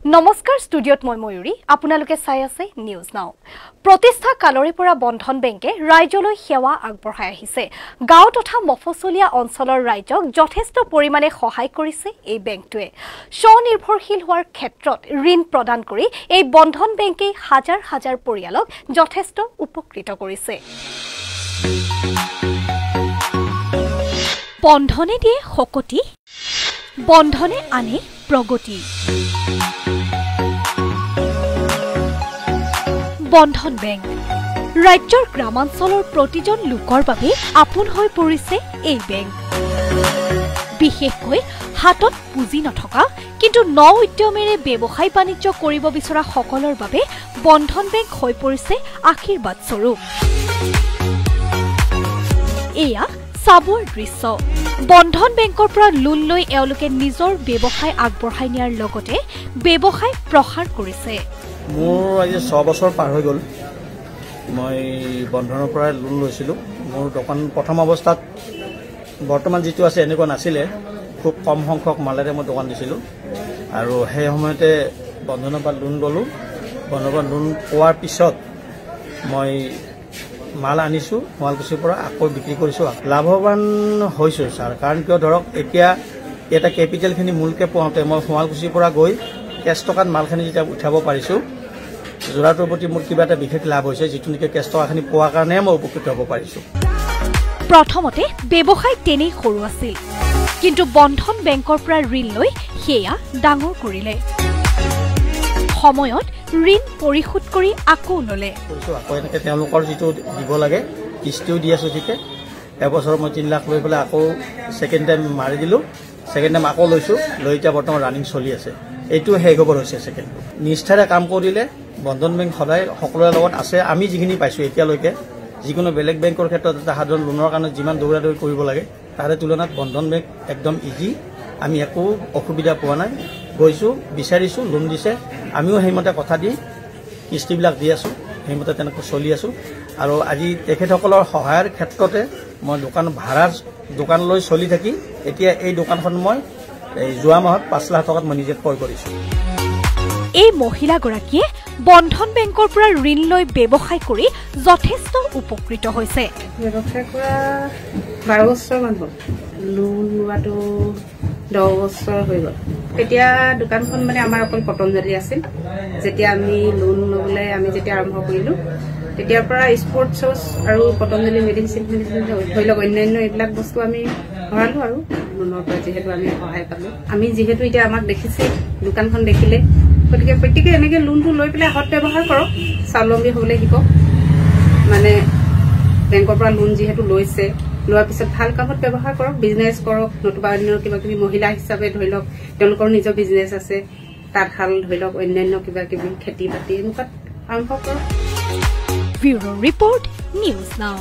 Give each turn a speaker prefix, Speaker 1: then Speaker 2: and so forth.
Speaker 1: নমস্কাৰ ষ্টুডিঅ'ত মই ময়ূৰী আপোনালোকে চাই আছে নিউজ নাও প্ৰতিষ্ঠা কালৰে পৰা বন্ধন বেংকে ৰাজ্যলৈ সেৱা আগবঢ়াই আহিছে গাঁও তথা মফচলীয়া অঞ্চলৰ ৰাজ্যক যথেষ্ট পৰিমাণে সহায় কৰিছে এই বেংকটোৱে স্বনিৰ্ভৰশীল হোৱাৰ ক্ষেত্ৰত ঋণ প্ৰদান কৰি এই বন্ধন বেংকে হাজাৰ হাজাৰ পৰিয়ালক যথেষ্ট উপকৃত কৰিছে বন্ধনে দিয়ে শকতি বন্ধনে আনে প্ৰগতি বন্ধন বেংক ৰাজ্যৰ গ্ৰামাঞ্চলৰ প্ৰতিজন লোকৰ বাবে আপোন হৈ পৰিছে এই বেংক বিশেষকৈ হাতত পুঁজি নথকা কিন্তু ন উদ্যমেৰে ব্যৱসায় বাণিজ্য কৰিব বিচৰা সকলৰ বাবে বন্ধন বেংক হৈ পৰিছে আশীৰ্বাদ স্বৰূপ এয়া চাবৰ দৃশ্য বন্ধন বেংকৰ পৰা লোন লৈ এওঁলোকে নিজৰ ব্যৱসায় আগবঢ়াই নিয়াৰ লগতে ব্যৱসায় প্ৰসাৰ কৰিছে
Speaker 2: মোৰ আজি 6 বছৰ পাৰ হৈ গ'ল মই বন্ধনৰ পৰা লোন লৈছিলোঁ মোৰ দোকান প্ৰথম অৱস্থাত বৰ্তমান যিটো আছে এনেকুৱা নাছিলে খুব কম সংখ্যক মালেৰে মই দোকান দিছিলোঁ আৰু সেই সময়তে বন্ধনৰ পৰা লোন ল'লোঁ বন্ধনৰ পৰা লোন পোৱাৰ পিছত মই মাল আনিছোঁ শুৱালকুছিৰ পৰা আকৌ বিক্ৰী কৰিছোঁ লাভৱান হৈছোঁ ছাৰ কাৰণ কিয় ধৰক এতিয়া এটা কেপিটেলখিনি মূলকৈ পোৱাওঁতে মই শুৱালকুছিৰ পৰা গৈ কেছ টকাত মালখিনি যেতিয়া উঠাব পাৰিছোঁ যোৰাটোৰ প্ৰতি মোৰ কিবা এটা বিশেষ লাভ হৈছে যিটো নেকি কেছ টকাখিনি পোৱাৰ কাৰণে মই উপকৃত হ'ব পাৰিছোঁ
Speaker 1: প্ৰথমতে ব্যৱসায় তেনেই সৰু আছিল কিন্তু বন্ধন বেংকৰ পৰা ঋণ লৈ সেয়া ডাঙৰ কৰিলে সময়ত ঋণ পৰিশোধ কৰি আকৌ ল'লে
Speaker 2: আকৌ এনেকৈ তেওঁলোকৰ যিটো দিব লাগে কিস্তিও দি আছোঁ ঠিকে এবছৰ মই 3 লাখ লৈ পেলাই আকৌ ছেকেণ্ড টাইম মাৰি দিলোঁ ছেকেণ্ড টাইম আকৌ লৈছোঁ লৈ এতিয়া বৰ্তমান ৰানিং চলি আছে এইটো শেষ হ'ব হৈছে ছেকেণ্ডটো নিষ্ঠাৰে কাম কৰিলে বন্ধন বেংক সদায় সকলোৰে লগত আছে আমি যিখিনি পাইছোঁ এতিয়ালৈকে যিকোনো বেলেগ বেংকৰ ক্ষেত্ৰত এটা সাধাৰণ লোনৰ কাৰণে যিমান দৌৰা দৌৰি কৰিব লাগে তাৰে তুলনাত বন্ধন বেংক একদম ইজি আমি একো অসুবিধা পোৱা নাই গৈছোঁ বিচাৰিছোঁ লোন দিছে আমিও সেইমতে কথা দি কিস্তিবিলাক দি আছোঁ সেইমতে তেনেকৈ চলি আছোঁ আৰু আজি তেখেতসকলৰ সহায়ৰ ক্ষেত্ৰতে মই ভাড়াৰ দোকান লৈ চলি থাকি এতিয়া এই দোকানখন মই যোৱা মাহত 5 লাখ টকাত মই নিজে ক্ৰয় কৰিছোঁ
Speaker 1: এই মহিলাগৰাকীয়ে বন্ধন বেংকৰ পৰা ঋণ লৈ ব্যৱসায় কৰি যথেষ্ট উপকৃত হৈছে
Speaker 3: ব্যৱসায় কৰা 12 বছৰমান হ'ল লোন লোৱাটো 10 বছৰ হৈ গ'ল এতিয়া দোকানখন মানে আমাৰ অকল পতঞ্জলি আছিল যেতিয়া আমি লোন ল'বলৈ আমি যেতিয়া আৰম্ভ কৰিলোঁ তেতিয়াৰ পৰা স্পৰ্টছ শ্বুজ আৰু পতঞ্জলি মেডিচিন ধৰি লওক অন্যান্য এইবিলাক বস্তু আমি ভৰালোঁ আৰু লোনৰ পৰা যিহেতু আমি সহায় পালোঁ আমি যিহেতু এতিয়া আমাক দেখিছে দোকানখন দেখিলে গতিকে প্ৰত্যেকে এনেকৈ লোনটো লৈ পেলাই সৎ ব্যৱহাৰ কৰক স্বাৱলম্বী হ'বলৈ শিকক মানে বেংকৰ পৰা লোন যিহেতু লৈছে লোৱাৰ পিছত ভাল কামত ব্যৱহাৰ কৰক বিজনেছ কৰক নতুবা অন্য কিবা কিবি মহিলা হিচাপে ধৰি লওক তেওঁলোকৰ নিজৰ বিজনেছ আছে তাঁতশাল ধৰি লওক অন্যান্য কিবা কিবি খেতি বাতি এনেকুৱাত আৰম্ভ কৰক
Speaker 1: ব্যুৰ' ৰিপৰ্ট নিউজ নাও